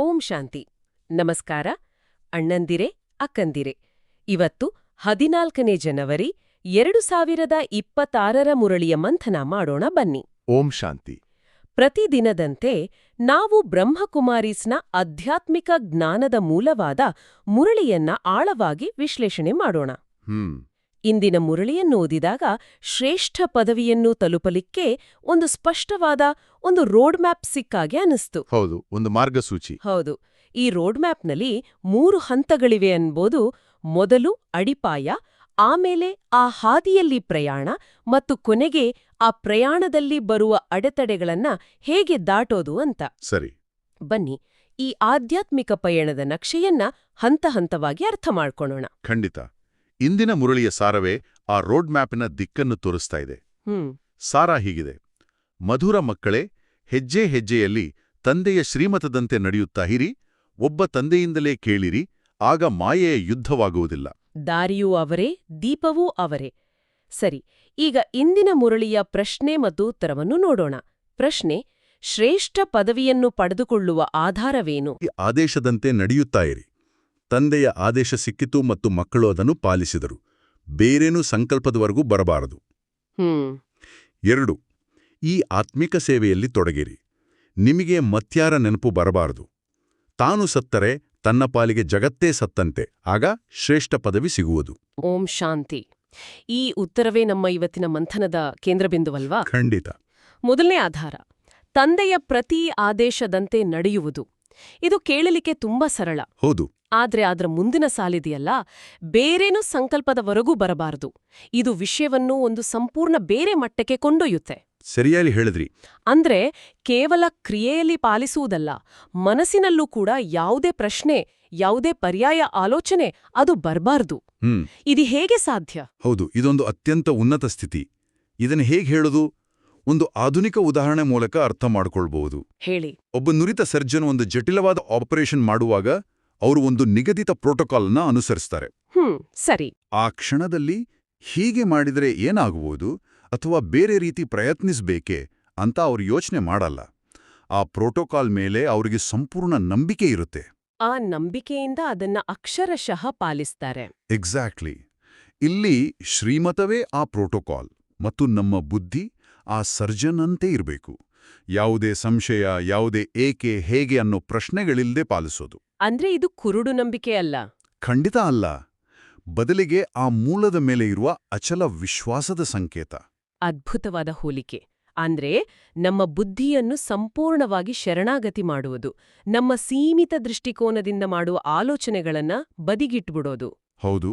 ಓಂ ಶಾಂತಿ. ನಮಸ್ಕಾರ ಅಣ್ಣಂದಿರೆ, ಅಕ್ಕಂದಿರೆ. ಇವತ್ತು 14ನೇ ಜನವರಿ 2026ರ ಮುರಳಿಯ ಮಂಥನ ಮಾಡೋಣ ಬನ್ನಿ. ಓಂ ಶಾಂತಿ. ಪ್ರತಿದಿನದಂತೆ ನಾವು ಬ್ರಹ್ಮಕುಮಾರೀಸ್ನ ಆಧ್ಯಾತ್ಮಿಕ ಜ್ಞಾನದ ಮೂಲವಾದ ಮುರಳಿಯನ್ನ ಆಳವಾಗಿ ವಿಶ್ಲೇಷಣೆ ಮಾಡೋಣ. ಇಂದಿನ ಮುರಳಿಯನ್ನು ಓದಿದಾಗ ಶ್ರೇಷ್ಠ ಪದವಿಯನ್ನು ತಲುಪಲಿಕ್ಕೆ ಒಂದು ಸ್ಪಷ್ಟವಾದ ಒಂದು ರೋಡ್ ಮ್ಯಾಪ್ ಸಿಕ್ಕಾಗೆ ಅನಿಸ್ತು. ಹೌದು, ಒಂದು ಮಾರ್ಗಸೂಚಿ. ಹೌದು. ಈ ರೋಡ್ ಮ್ಯಾಪ್ನಲ್ಲಿ 3 ಹಂತಗಳಿವೆ ಅನ್ಬೋದು. ಮೊದಲು ಅಡಿಪಾಯ, ಆಮೇಲೆ ಆ ಹಾದಿಯಲ್ಲಿ ಪ್ರಯಾಣ ಮತ್ತು ಕೊನೆಗೆ ಆ ಪ್ರಯಾಣದಲ್ಲಿ ಬರುವ ಅಡೆತಡೆಗಳನ್ನ ಹೇಗೆ ದಾಟೋದು ಅಂತ. ಸರಿ, ಬನ್ನಿ ಈ ಆಧ್ಯಾತ್ಮಿಕ ಪಯಣದ ನಕ್ಷೆಯನ್ನ ಹಂತ ಹಂತವಾಗಿ ಅರ್ಥ ಮಾಡ್ಕೊಳ್ಳೋಣ. ಖಂಡಿತ. ಇಂದಿನ ಮುರಳಿಯ ಸಾರವೇ ಆ ರೋಡ್ ಮ್ಯಾಪಿನ ದಿಕ್ಕನ್ನು ತೋರಿಸ್ತಾ ಇದೆ. ಸಾರ ಹೀಗಿದೆ: ಮಧುರ ಮಕ್ಕಳೇ, ಹೆಜ್ಜೆ ಹೆಜ್ಜೆಯಲ್ಲಿ ತಂದೆಯ ಶ್ರೀಮತದಂತೆ ನಡೆಯುತ್ತಾ ಇರಿ. ಒಬ್ಬ ತಂದೆಯಿಂದಲೇ ಕೇಳಿರಿ, ಆಗ ಮಾಯೆಯ ಯುದ್ಧವಾಗುವುದಿಲ್ಲ. ದಾರಿಯೂ ಅವರೇ, ದೀಪವೂ ಅವರೇ. ಸರಿ, ಈಗ ಇಂದಿನ ಮುರಳಿಯ ಪ್ರಶ್ನೆ ಮತ್ತು ಉತ್ತರವನ್ನು ನೋಡೋಣ. ಪ್ರಶ್ನೆ: ಶ್ರೇಷ್ಠ ಪದವಿಯನ್ನು ಪಡೆದುಕೊಳ್ಳುವ ಆಧಾರವೇನು? ಈ ಆದೇಶದಂತೆ ನಡೆಯುತ್ತಾ ಇರಿ. ತಂದೆಯ ಆದೇಶ ಸಿಕ್ಕಿತು ಮತ್ತು ಮಕ್ಕಳು ಅದನ್ನು ಪಾಲಿಸಿದರು. ಬೇರೇನೂ ಸಂಕಲ್ಪದವರೆಗೂ ಬರಬಾರದು. 2. ಈ ಆತ್ಮಿಕ ಸೇವೆಯಲ್ಲಿ ತೊಡಗಿರಿ. ನಿಮಗೆ ಮತ್ಯಾರ ನೆನಪು ಬರಬಾರದು. ತಾನು ಸತ್ತರೆ ತನ್ನ ಪಾಲಿಗೆ ಜಗತ್ತೇ ಸತ್ತಂತೆ. ಆಗ ಶ್ರೇಷ್ಠ ಪದವಿ ಸಿಗುವುದು. ಓಂ ಶಾಂತಿ. ಈ ಉತ್ತರವೇ ನಮ್ಮ ಇವತ್ತಿನ ಮಂಥನದ ಕೇಂದ್ರಬಿಂದುವಲ್ವಾ? ಖಂಡಿತ. ಮೊದಲನೇ ಆಧಾರ: ತಂದೆಯ ಪ್ರತಿ ಆದೇಶದಂತೆ ನಡೆಯುವುದು. ಇದು ಕೇಳಲಿಕ್ಕೆ ತುಂಬಾ ಸರಳ. ಹೌದು. ಆದ್ರೆ ಅದರ ಮುಂದಿನ ಸಾಲಿದೆಯಲ್ಲ, ಬೇರೇನೂ ಸಂಕಲ್ಪದವರೆಗೂ ಬರಬಾರದು. ಇದು ವಿಷಯವನ್ನು ಒಂದು ಸಂಪೂರ್ಣ ಬೇರೆ ಮಟ್ಟಕ್ಕೆ ಕೊಂಡೊಯ್ಯುತ್ತೆ. ಸರಿಯಾಗಿ ಹೇಳಿದ್ರಿ. ಅಂದ್ರೆ ಕೇವಲ ಕ್ರಿಯೆಯಲ್ಲಿ ಪಾಲಿಸುವುದಲ್ಲ, ಮನಸ್ಸಿನಲ್ಲೂ ಕೂಡ ಯಾವುದೇ ಪ್ರಶ್ನೆ, ಯಾವುದೇ ಪರ್ಯಾಯ ಆಲೋಚನೆ ಅದು ಬರಬಾರ್ದು. ಇದು ಹೇಗೆ ಸಾಧ್ಯ? ಹೌದು, ಇದೊಂದು ಅತ್ಯಂತ ಉನ್ನತ ಸ್ಥಿತಿ. ಇದನ್ನು ಹೇಗೆ ಹೇಳೋದು? ಒಂದು ಆಧುನಿಕ ಉದಾಹರಣೆ ಮೂಲಕ ಅರ್ಥ ಮಾಡಿಕೊಳ್ಬಹುದು. ಹೇಳಿ. ಒಬ್ಬ ನುರಿತ ಸರ್ಜನ್ ಒಂದು ಜಟಿಲವಾದ ಆಪರೇಷನ್ ಮಾಡುವಾಗ ಅವರು ಒಂದು ನಿಗದಿತ ಪ್ರೋಟೋಕಾಲ್ ಅನ್ನ ಅನುಸರಿಸ್ತಾರೆ. ಸರಿ. ಆ ಕ್ಷಣದಲ್ಲಿ ಹೀಗೆ ಮಾಡಿದರೆ ಏನಾಗುವುದು ಅಥವಾ ಬೇರೆ ರೀತಿ ಪ್ರಯತ್ನಿಸಬೇಕೆ ಅಂತ ಅವರು ಯೋಚನೆ ಮಾಡಲ್ಲ. ಆ ಪ್ರೋಟೋಕಾಲ್ ಮೇಲೆ ಅವರಿಗೆ ಸಂಪೂರ್ಣ ನಂಬಿಕೆ ಇರುತ್ತೆ. ಆ ನಂಬಿಕೆಯಿಂದ ಅದನ್ನ ಅಕ್ಷರಶಃ ಪಾಲಿಸ್ತಾರೆ. ಎಕ್ಸಾಕ್ಟ್ಲಿ. ಇಲ್ಲಿ ಶ್ರೀಮತವೇ ಆ ಪ್ರೋಟೋಕಾಲ್ ಮತ್ತು ನಮ್ಮ ಬುದ್ಧಿ ಆ ಸರ್ಜನ್ ಅಂತೆ ಇರಬೇಕು. ಯಾವುದೇ ಸಂಶಯ, ಯಾವುದೇ ಏಕೆ, ಹೇಗೆ ಅನ್ನೋ ಪ್ರಶ್ನೆಗಳಿಲ್ಲದೆ ಪಾಲಿಸೋದು. ಅಂದ್ರೆ ಇದು ಕುರುಡು ನಂಬಿಕೆ ಅಲ್ಲ. ಖಂಡಿತ ಅಲ್ಲ. ಬದಲಿಗೆ ಆ ಮೂಲದ ಮೇಲೆ ಇರುವ ಅಚಲ ವಿಶ್ವಾಸದ ಸಂಕೇತ. ಅದ್ಭುತವಾದ ಹೋಲಿಕೆ. ಅಂದ್ರೆ ನಮ್ಮ ಬುದ್ಧಿಯನ್ನು ಸಂಪೂರ್ಣವಾಗಿ ಶರಣಾಗತಿ ಮಾಡುವುದು, ನಮ್ಮ ಸೀಮಿತ ದೃಷ್ಟಿಕೋನದಿಂದ ಮಾಡುವ ಆಲೋಚನೆಗಳನ್ನ ಬದಿಗಿಟ್ಬಿಡೋದು. ಹೌದು,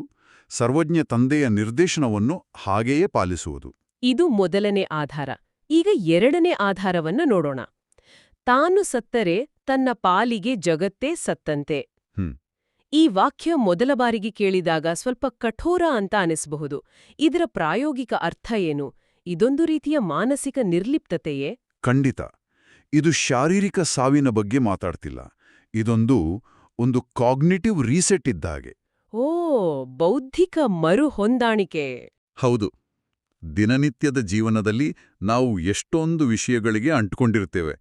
ಸರ್ವಜ್ಞ ತಂದೆಯ ನಿರ್ದೇಶನವನ್ನು ಹಾಗೆಯೇ ಪಾಲಿಸುವುದು. ಇದು ಮೊದಲನೇ ಆಧಾರ. ಈಗ ಎರಡನೇ ಆಧಾರವನ್ನು ನೋಡೋಣ. ತಾನು ಸತ್ತರೆ ತನ್ನ ಪಾಲಿಗೆ ಜಗತ್ತೇ ಸತ್ತಂತೆ. ಈ ವಾಕ್ಯ ಮೊದಲ ಬಾರಿಗೆ ಕೇಳಿದಾಗ ಸ್ವಲ್ಪ ಕಠೋರ ಅಂತ ಅನಿಸಬಹುದು. ಇದರ ಪ್ರಾಯೋಗಿಕ ಅರ್ಥ ಏನು? ಇದೊಂದು ರೀತಿಯ ಮಾನಸಿಕ ನಿರ್ಲಿಪ್ತತೆಯೇ? ಖಂಡಿತ. ಇದು ಶಾರೀರಿಕ ಸಾವಿನ ಬಗ್ಗೆ ಮಾತಾಡ್ತಿಲ್ಲ. ಇದೊಂದು ಕಾಗ್ನಿಟಿವ್ ರೀಸೆಟ್ ಇದ್ದಾಗೆ. ಓ, ಬೌದ್ಧಿಕ ಮರು ಹೊಂದಾಣಿಕೆ. ಹೌದು. ದಿನನಿತ್ಯದ ಜೀವನದಲ್ಲಿ ನಾವು ಎಷ್ಟೊಂದು ವಿಷಯಗಳಿಗೆ ಅಂಟ್ಕೊಂಡಿರ್ತೇವೆ.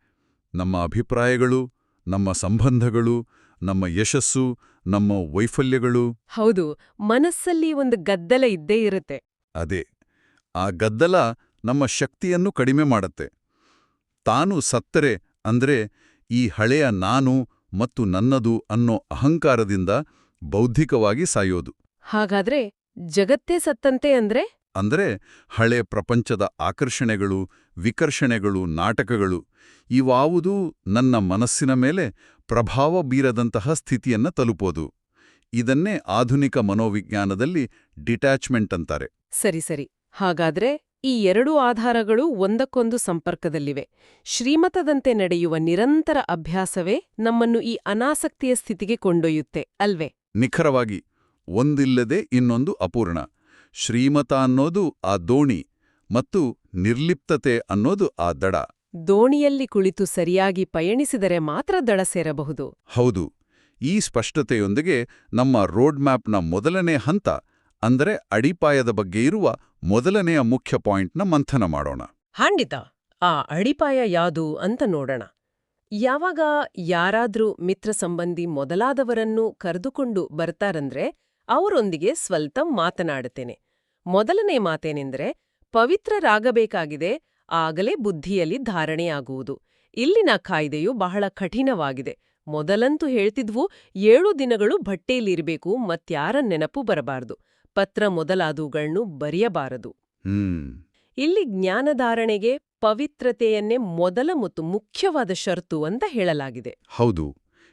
ನಮ್ಮ ಅಭಿಪ್ರಾಯಗಳು, ನಮ್ಮ ಸಂಬಂಧಗಳು, ನಮ್ಮ ಯಶಸ್ಸು, ನಮ್ಮ ವೈಫಲ್ಯಗಳು. ಹೌದು, ಮನಸ್ಸಲ್ಲಿ ಒಂದು ಗದ್ದಲ ಇದ್ದೇ ಇರುತ್ತೆ. ಅದೇ, ಆ ಗದ್ದಲ ನಮ್ಮ ಶಕ್ತಿಯನ್ನು ಕಡಿಮೆ ಮಾಡತ್ತೆ. ತಾನು ಸತ್ತರೆ ಅಂದ್ರೆ ಈ ಹಳೆಯ ನಾನು ಮತ್ತು ನನ್ನದು ಅನ್ನೋ ಅಹಂಕಾರದಿಂದ ಬೌದ್ಧಿಕವಾಗಿ ಸಾಯೋದು. ಹಾಗಾದ್ರೆ ಜಗತ್ತೇ ಸತ್ತಂತೆ ಅಂದ್ರೆ ಹಳೆ ಪ್ರಪಂಚದ ಆಕರ್ಷಣೆಗಳು, ವಿಕರ್ಷಣೆಗಳು, ನಾಟಕಗಳು ಇವಾವುದೂ ನನ್ನ ಮನಸ್ಸಿನ ಮೇಲೆ ಪ್ರಭಾವ ಬೀರದಂತಹ ಸ್ಥಿತಿಯನ್ನ ತಲುಪೋದು. ಇದನ್ನೇ ಆಧುನಿಕ ಮನೋವಿಜ್ಞಾನದಲ್ಲಿ ಡಿಟ್ಯಾಚ್ಮೆಂಟ್ ಅಂತಾರೆ. ಸರಿ. ಹಾಗಾದ್ರೆ ಈ 2 ಆಧಾರಗಳು ಒಂದಕ್ಕೊಂದು ಸಂಪರ್ಕದಲ್ಲಿವೆ. ಶ್ರೀಮತದಂತೆ ನಡೆಯುವ ನಿರಂತರ ಅಭ್ಯಾಸವೇ ನಮ್ಮನ್ನು ಈ ಅನಾಸಕ್ತಿಯ ಸ್ಥಿತಿಗೆ ಕೊಂಡೊಯ್ಯುತ್ತೆ, ಅಲ್ವೇ? ನಿಖರವಾಗಿ. ಒಂದಿಲ್ಲದೆ ಇನ್ನೊಂದು ಅಪೂರ್ಣ. ಶ್ರೀಮತ ಅನ್ನೋದು ಆ ದೋಣಿ ಮತ್ತು ನಿರ್ಲಿಪ್ತತೆ ಅನ್ನೋದು ಆ ದಡ. ದೋಣಿಯಲ್ಲಿ ಕುಳಿತು ಸರಿಯಾಗಿ ಪಯಣಿಸಿದರೆ ಮಾತ್ರ ದಡ ಸೇರಬಹುದು. ಹೌದು. ಈ ಸ್ಪಷ್ಟತೆಯೊಂದಿಗೆ ನಮ್ಮ ರೋಡ್ ಮ್ಯಾಪ್ನ ಮೊದಲನೇ ಹಂತ ಅಂದರೆ ಅಡಿಪಾಯದ ಬಗ್ಗೆ ಇರುವ ಮೊದಲನೆಯ ಮುಖ್ಯ ಪಾಯಿಂಟ್ನ ಮಂಥನ ಮಾಡೋಣ. ಖಂಡಿತ. ಆ ಅಡಿಪಾಯ ಯಾವುದು ಅಂತ ನೋಡೋಣ. ಯಾವಾಗ ಯಾರಾದ್ರೂ ಮಿತ್ರ ಸಂಬಂಧಿ ಮೊದಲಾದವರನ್ನು ಕರೆದುಕೊಂಡು ಬರ್ತಾರಂದ್ರೆ ಅವರೊಂದಿಗೆ ಸ್ವಲ್ಪ ಮಾತನಾಡುತ್ತೇನೆ. ಮೊದಲನೇ ಮಾತೇನೆಂದ್ರೆ, ಪವಿತ್ರರಾಗಬೇಕಾಗಿದೆ, ಆಗಲೇ ಬುದ್ಧಿಯಲ್ಲಿ ಧಾರಣೆಯಾಗುವುದು. ಇಲ್ಲಿನ ಕಾಯ್ದೆಯು ಬಹಳ ಕಠಿಣವಾಗಿದೆ. ಮೊದಲಂತೂ ಹೇಳ್ತಿದ್ವು 7 ದಿನಗಳು ಬಟ್ಟೆಯಲ್ಲಿರಬೇಕು, ಮತ್ಯಾರ ನೆನಪು ಬರಬಾರದು, ಪತ್ರ ಮೊದಲಾದವುಗಳನ್ನು ಬರೆಯಬಾರದು. ಇಲ್ಲಿ ಜ್ಞಾನಧಾರಣೆಗೆ ಪವಿತ್ರತೆಯನ್ನೇ ಮೊದಲ ಮತ್ತು ಮುಖ್ಯವಾದ ಷರತ್ತು ಅಂತ ಹೇಳಲಾಗಿದೆ. ಹೌದು,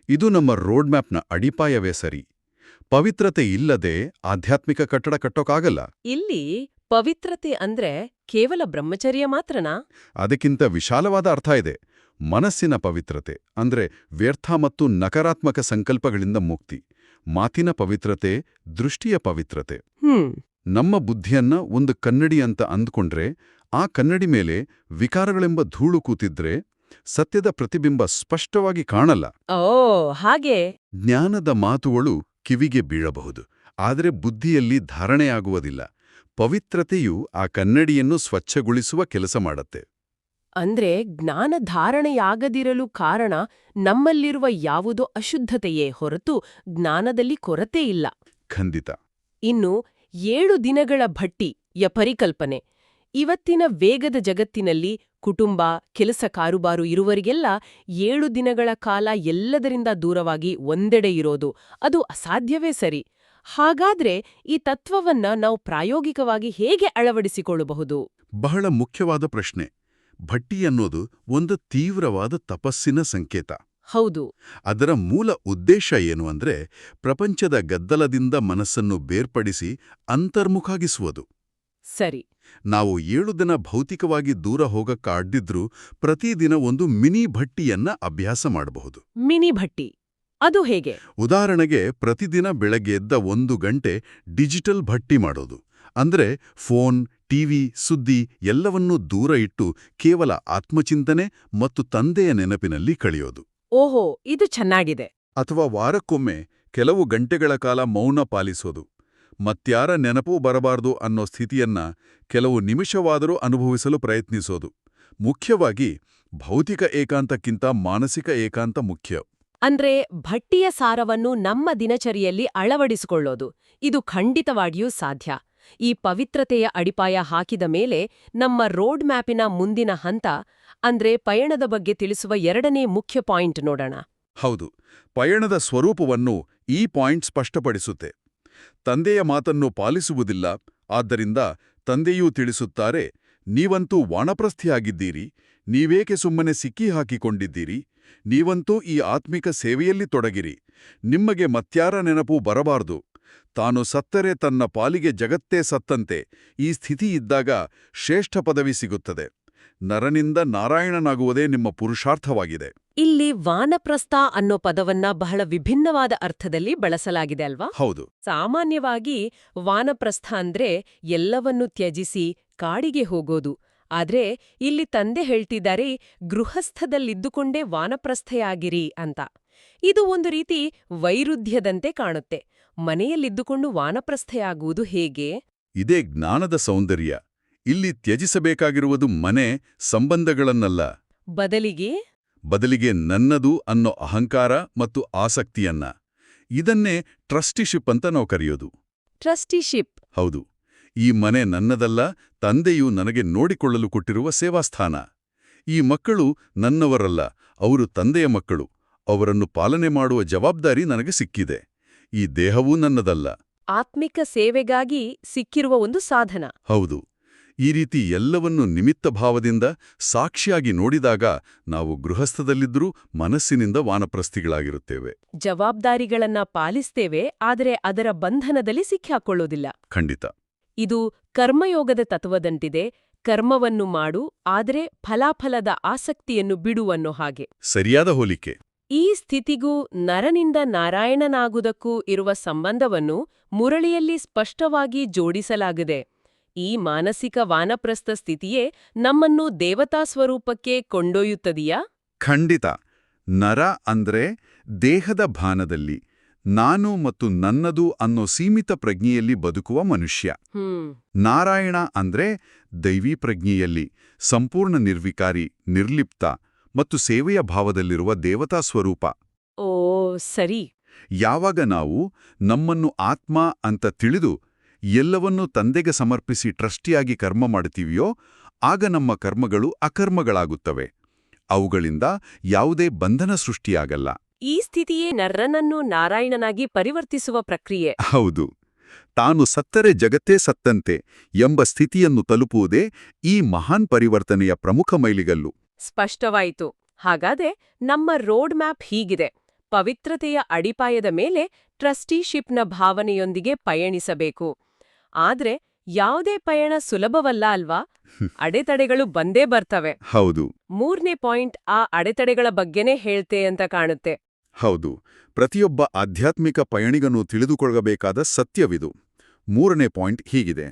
ಇದು ನಮ್ಮ ರೋಡ್ ಮ್ಯಾಪ್ನ ಅಡಿಪಾಯವೇ ಸರಿ. ಪವಿತ್ರತೆ ಇಲ್ಲದೆ ಆಧ್ಯಾತ್ಮಿಕ ಕಟ್ಟಡ ಕಟ್ಟೋಕ್ಕಾಗಲ್ಲ. ಇಲ್ಲಿ ಪವಿತ್ರತೆ ಅಂದ್ರೆ ಕೇವಲ ಬ್ರಹ್ಮಚರ್ಯ ಮಾತ್ರನಾ? ಅದಕ್ಕಿಂತ ವಿಶಾಲವಾದ ಅರ್ಥ ಇದೆ. ಮನಸ್ಸಿನ ಪವಿತ್ರತೆ ಅಂದ್ರೆ ವ್ಯರ್ಥ ಮತ್ತು ನಕಾರಾತ್ಮಕ ಸಂಕಲ್ಪಗಳಿಂದ ಮುಕ್ತಿ. ಮಾತಿನ ಪವಿತ್ರತೆ, ದೃಷ್ಟಿಯ ಪವಿತ್ರತೆ. ನಮ್ಮ ಬುದ್ಧಿಯನ್ನ ಒಂದು ಕನ್ನಡಿ ಅಂತ ಅಂದ್ಕೊಂಡ್ರೆ, ಆ ಕನ್ನಡಿ ಮೇಲೆ ವಿಕಾರಗಳೆಂಬ ಧೂಳು ಕೂತಿದ್ರೆ ಸತ್ಯದ ಪ್ರತಿಬಿಂಬ ಸ್ಪಷ್ಟವಾಗಿ ಕಾಣಲ್ಲ. ಹಾಗೆ ಜ್ಞಾನದ ಮಾತುಗಳು ಕಿವಿಗೆ ಬೀಳಬಹುದು, ಆದರೆ ಬುದ್ಧಿಯಲ್ಲಿ ಧಾರಣೆಯಾಗುವುದಿಲ್ಲ. ಪವಿತ್ರತೆಯು ಆ ಕನ್ನಡಿಯನ್ನು ಸ್ವಚ್ಛಗೊಳಿಸುವ ಕೆಲಸ ಮಾಡತ್ತೆ. ಅಂದ್ರೆ ಜ್ಞಾನ ಧಾರಣೆಯಾಗದಿರಲು ಕಾರಣ ನಮ್ಮಲ್ಲಿರುವ ಯಾವುದೋ ಅಶುದ್ಧತೆಯೇ ಹೊರತು ಜ್ಞಾನದಲ್ಲಿ ಕೊರತೆ ಇಲ್ಲ. ಖಂಡಿತ. ಇನ್ನು 7 ದಿನಗಳ ಭಟ್ಟಿಯ ಪರಿಕಲ್ಪನೆ. ಇವತ್ತಿನ ವೇಗದ ಜಗತ್ತಿನಲ್ಲಿ ಕುಟುಂಬ, ಕೆಲಸ, ಕಾರುಬಾರು ಇರುವರಿಗೆಲ್ಲ 7 ದಿನಗಳ ಕಾಲ ಎಲ್ಲದರಿಂದ ದೂರವಾಗಿ ಒಂದೆಡೆ ಇರೋದು ಅದು ಅಸಾಧ್ಯವೇ ಸರಿ. ಹಾಗಾದ್ರೆ ಈ ತತ್ವವನ್ನ ನಾವು ಪ್ರಾಯೋಗಿಕವಾಗಿ ಹೇಗೆ ಅಳವಡಿಸಿಕೊಳ್ಳಬಹುದು? ಬಹಳ ಮುಖ್ಯವಾದ ಪ್ರಶ್ನೆ. ಭಟ್ಟಿ ಅನ್ನೋದು ಒಂದು ತೀವ್ರವಾದ ತಪಸ್ಸಿನ ಸಂಕೇತ. ಹೌದು. ಅದರ ಮೂಲ ಉದ್ದೇಶ ಏನು ಅಂದ್ರೆ, ಪ್ರಪಂಚದ ಗದ್ದಲದಿಂದ ಮನಸ್ಸನ್ನು ಬೇರ್ಪಡಿಸಿ ಅಂತರ್ಮುಖಾಗಿಸುವುದು. ಸರಿ. ನಾವು 7 ದಿನ ಭೌತಿಕವಾಗಿ ದೂರ ಹೋಗಕ್ಕಾಡ್ದಿದ್ರೂ ಪ್ರತಿದಿನ ಒಂದು ಮಿನಿ ಭಟ್ಟಿಯನ್ನ ಅಭ್ಯಾಸ ಮಾಡಬಹುದು. ಮಿನಿ ಭಟ್ಟಿ ಅದು ಹೇಗೆ? ಉದಾಹರಣೆಗೆ, ಪ್ರತಿದಿನ ಬೆಳಗ್ಗೆ ಎದ್ದ 1 ಗಂಟೆ ಡಿಜಿಟಲ್ ಭಟ್ಟಿ ಮಾಡೋದು. ಅಂದ್ರೆ ಫೋನ್, ಟಿವಿ, ಸುದ್ದಿ ಎಲ್ಲವನ್ನೂ ದೂರ ಇಟ್ಟು ಕೇವಲ ಆತ್ಮಚಿಂತನೆ ಮತ್ತು ತಂದೆಯ ನೆನಪಿನಲ್ಲಿ ಕಳೆಯೋದು. ಓಹೋ, ಇದು ಚೆನ್ನಾಗಿದೆ. ಅಥವಾ ವಾರಕ್ಕೊಮ್ಮೆ ಕೆಲವು ಗಂಟೆಗಳ ಕಾಲ ಮೌನ ಪಾಲಿಸೋದು. ಮತ್ಯಾರ ನೆನಪೂ ಬರಬಾರ್ದು ಅನ್ನೋ ಸ್ಥಿತಿಯನ್ನ ಕೆಲವು ನಿಮಿಷವಾದರೂ ಅನುಭವಿಸಲು ಪ್ರಯತ್ನಿಸೋದು. ಮುಖ್ಯವಾಗಿ ಭೌತಿಕ ಏಕಾಂತಕ್ಕಿಂತ ಮಾನಸಿಕ ಏಕಾಂತ ಮುಖ್ಯ. ಅಂದ್ರೆ ಭಟ್ಟಿಯ ಸಾರವನ್ನು ನಮ್ಮ ದಿನಚರಿಯಲ್ಲಿ ಅಳವಡಿಸಿಕೊಳ್ಳೋದು ಇದು ಖಂಡಿತವಾಗಿಯೂ ಸಾಧ್ಯ. ಈ ಪವಿತ್ರತೆಯ ಅಡಿಪಾಯ ಹಾಕಿದ ಮೇಲೆ ನಮ್ಮ ರೋಡ್ ಮ್ಯಾಪಿನ ಮುಂದಿನ ಹಂತ ಅಂದ್ರೆ ಪಯಣದ ಬಗ್ಗೆ ತಿಳಿಸುವ 2ನೇ ಮುಖ್ಯ ಪಾಯಿಂಟ್ ನೋಡೋಣ. ಹೌದು, ಪಯಣದ ಸ್ವರೂಪವನ್ನು ಈ ಪಾಯಿಂಟ್ ಸ್ಪಷ್ಟಪಡಿಸುತ್ತೆ. ತಂದೆಯ ಮಾತನ್ನು ಪಾಲಿಸುವುದಿಲ್ಲ. ಆದ್ದರಿಂದ ತಂದೆಯೂ ತಿಳಿಸುತ್ತಾರೆ, ನೀವಂತೂ ವಾನಪ್ರಸ್ಥಿಯಾಗಿದ್ದೀರಿ, ನೀವೇಕೆ ಸುಮ್ಮನೆ ಸಿಕ್ಕಿ ಹಾಕಿಕೊಂಡಿದ್ದೀರಿ, ನೀವಂತೂ ಈ ಆತ್ಮಿಕ ಸೇವೆಯಲ್ಲಿ ತೊಡಗಿರಿ, ನಿಮಗೆ ಮತ್ಯಾರ ನೆನಪೂ ಬರಬಾರದು. ತಾನು ಸತ್ತರೆ ತನ್ನ ಪಾಲಿಗೆ ಜಗತ್ತೇ ಸತ್ತಂತೆ. ಈ ಸ್ಥಿತಿ ಇದ್ದಾಗ ಶ್ರೇಷ್ಠ ಪದವಿ ಸಿಗುತ್ತದೆ. ನರನಿಂದ ನಾರಾಯಣನಾಗುವುದೇ ನಿಮ್ಮ ಪುರುಷಾರ್ಥವಾಗಿದೆ. ಇಲ್ಲಿ ವಾನಪ್ರಸ್ಥ ಅನ್ನೋ ಪದವನ್ನ ಬಹಳ ವಿಭಿನ್ನವಾದ ಅರ್ಥದಲ್ಲಿ ಬಳಸಲಾಗಿದೆ ಅಲ್ವಾ? ಹೌದು. ಸಾಮಾನ್ಯವಾಗಿ ವಾನಪ್ರಸ್ಥ ಅಂದ್ರೆ ಎಲ್ಲವನ್ನೂ ತ್ಯಜಿಸಿ ಕಾಡಿಗೆ ಹೋಗೋದು. ಆದ್ರೆ ಇಲ್ಲಿ ತಂದೆ ಹೇಳ್ತಿದ್ದಾರೆ, ಗೃಹಸ್ಥದಲ್ಲಿದ್ದುಕೊಂಡೇ ವಾನಪ್ರಸ್ಥೆಯಾಗಿರಿ ಅಂತ. ಇದು ಒಂದು ರೀತಿ ವೈರುಧ್ಯದಂತೆ ಕಾಣುತ್ತೆ. ಮನೆಯಲ್ಲಿದ್ದುಕೊಂಡು ವಾನಪ್ರಸ್ಥೆಯಾಗುವುದು ಹೇಗೆ? ಇದೇ ಜ್ಞಾನದ ಸೌಂದರ್ಯ. ಇಲ್ಲಿ ತ್ಯಜಿಸಬೇಕಾಗಿರುವುದು ಮನೆ, ಸಂಬಂಧಗಳನ್ನಲ್ಲ. ಬದಲಿಗೆ ನನ್ನದು ಅನ್ನೋ ಅಹಂಕಾರ ಮತ್ತು ಆಸಕ್ತಿಯನ್ನ. ಇದನ್ನೇ ಟ್ರಸ್ಟಿಶಿಪ್ ಅಂತ ನಾವು ಕರೆಯೋದು. ಟ್ರಸ್ಟಿಶಿಪ್? ಹೌದು. ಈ ಮನೆ ನನ್ನದಲ್ಲ, ತಂದೆಯು ನನಗೆ ನೋಡಿಕೊಳ್ಳಲು ಕೊಟ್ಟಿರುವ ಸೇವಾಸ್ಥಾನ. ಈ ಮಕ್ಕಳು ನನ್ನವರಲ್ಲ, ಅವರು ತಂದೆಯ ಮಕ್ಕಳು. ಅವರನ್ನು ಪಾಲನೆ ಮಾಡುವ ಜವಾಬ್ದಾರಿ ನನಗೆ ಸಿಕ್ಕಿದೆ. ಈ ದೇಹವೂ ನನ್ನದಲ್ಲ. ಆತ್ಮಿಕ ಸೇವೆಗಾಗಿ ಸಿಕ್ಕಿರುವ ಒಂದು ಸಾಧನ. ಹೌದು. ಈ ರೀತಿ ಎಲ್ಲವನ್ನೂ ನಿಮಿತ್ತ ಭಾವದಿಂದ ಸಾಕ್ಷಿಯಾಗಿ ನೋಡಿದಾಗ ನಾವು ಗೃಹಸ್ಥದಲ್ಲಿದ್ದರೂ ಮನಸ್ಸಿನಿಂದ ವಾನಪ್ರಸ್ಥಿಗಳಾಗಿರುತ್ತೇವೆ. ಜವಾಬ್ದಾರಿಗಳನ್ನ ಪಾಲಿಸ್ತೇವೆ, ಆದರೆ ಅದರ ಬಂಧನದಲ್ಲಿ ಸಿಕ್ಕಾಕೊಳ್ಳೋದಿಲ್ಲ. ಖಂಡಿತ. ಇದು ಕರ್ಮಯೋಗದ ತತ್ವದಂತಿದೆ. ಕರ್ಮವನ್ನು ಮಾಡು, ಆದರೆ ಫಲಾಫಲದ ಆಸಕ್ತಿಯನ್ನು ಬಿಡುವನ್ನೋ ಹಾಗೆ. ಸರಿಯಾದ ಹೋಲಿಕೆ. ಈ ಸ್ಥಿತಿಗೂ ನರನಿಂದ ನಾರಾಯಣನಾಗುವುದಕ್ಕೂ ಇರುವ ಸಂಬಂಧವನ್ನು ಮುರಳಿಯಲ್ಲಿ ಸ್ಪಷ್ಟವಾಗಿ ಜೋಡಿಸಲಾಗಿದೆ. ಈ ಮಾನಸಿಕ ವಾನಪ್ರಸ್ಥ ಸ್ಥಿತಿಯೇ ನಮ್ಮನ್ನು ದೇವತಾ ಸ್ವರೂಪಕ್ಕೆ ಕೊಂಡೊಯ್ಯುತ್ತದೆಯಾ? ಖಂಡಿತ. ನರ ಅಂದ್ರೆ ದೇಹದ ಭಾನದಲ್ಲಿ ನಾನು ಮತ್ತು ನನ್ನದು ಅನ್ನೋ ಸೀಮಿತ ಪ್ರಜ್ಞೆಯಲ್ಲಿ ಬದುಕುವ ಮನುಷ್ಯ. ನಾರಾಯಣ ಅಂದ್ರೆ ದೈವೀ ಪ್ರಜ್ಞೆಯಲ್ಲಿ ಸಂಪೂರ್ಣ ನಿರ್ವಿಕಾರಿ, ನಿರ್ಲಿಪ್ತ ಮತ್ತು ಸೇವೆಯ ಭಾವದಲ್ಲಿರುವ ದೇವತಾ ಸ್ವರೂಪ. ಓ ಸರಿ. ಯಾವಾಗ ನಾವು ನಮ್ಮನ್ನು ಆತ್ಮ ಅಂತ ತಿಳಿದು ಎಲ್ಲವನ್ನೂ ತಂದೆಗೆ ಸಮರ್ಪಿಸಿ ಟ್ರಸ್ಟಿಯಾಗಿ ಕರ್ಮ ಮಾಡುತ್ತೀವಿಯೋ ಆಗ ನಮ್ಮ ಕರ್ಮಗಳು ಅಕರ್ಮಗಳಾಗುತ್ತವೆ. ಅವುಗಳಿಂದ ಯಾವುದೇ ಬಂಧನ ಸೃಷ್ಟಿಯಾಗಲ್ಲ. ಈ ಸ್ಥಿತಿಯೇ ನರನನ್ನು ನಾರಾಯಣನಾಗಿ ಪರಿವರ್ತಿಸುವ ಪ್ರಕ್ರಿಯೆ. ಹೌದು. ತಾನು ಸತ್ತರೆ ಜಗತ್ತೇ ಸತ್ತಂತೆ ಎಂಬ ಸ್ಥಿತಿಯನ್ನು ತಲುಪುವುದೇ ಈ ಮಹಾನ್ ಪರಿವರ್ತನೆಯ ಪ್ರಮುಖ ಮೈಲಿಗಲ್ಲು. ಸ್ಪಷ್ಟವಾಯಿತು. ಹಾಗಾದ್ರೆ ನಮ್ಮ ರೋಡ್ ಮ್ಯಾಪ್ ಹೀಗಿದೆ. ಪವಿತ್ರತೆಯ ಅಡಿಪಾಯದ ಮೇಲೆ ಟ್ರಸ್ಟಿಶಿಪ್ನ ಭಾವನೆಯೊಂದಿಗೆ ಪಯಣಿಸಬೇಕು. ಆದ್ರೆ ಯಾವುದೇ ಪಯಣ ಸುಲಭವಲ್ಲ ಅಲ್ವಾ? ಅಡೆತಡೆಗಳು ಬಂದೇ ಬರ್ತವೆ. ಹೌದು. 3ನೇ ಪಾಯಿಂಟ್ ಆ ಅಡೆತಡೆಗಳ ಬಗ್ಗೆನೇ ಹೇಳ್ತೆ ಅಂತ ಕಾಣುತ್ತೆ. ಹೌದು. ಪ್ರತಿಯೊಬ್ಬ ಆಧ್ಯಾತ್ಮಿಕ ಪಯಣಿಗನೂ ತಿಳಿದುಕೊಳ್ಳಬೇಕಾದ ಸತ್ಯವಿದು. 3ನೇ ಪಾಯಿಂಟ್ ಹೀಗಿದೆ.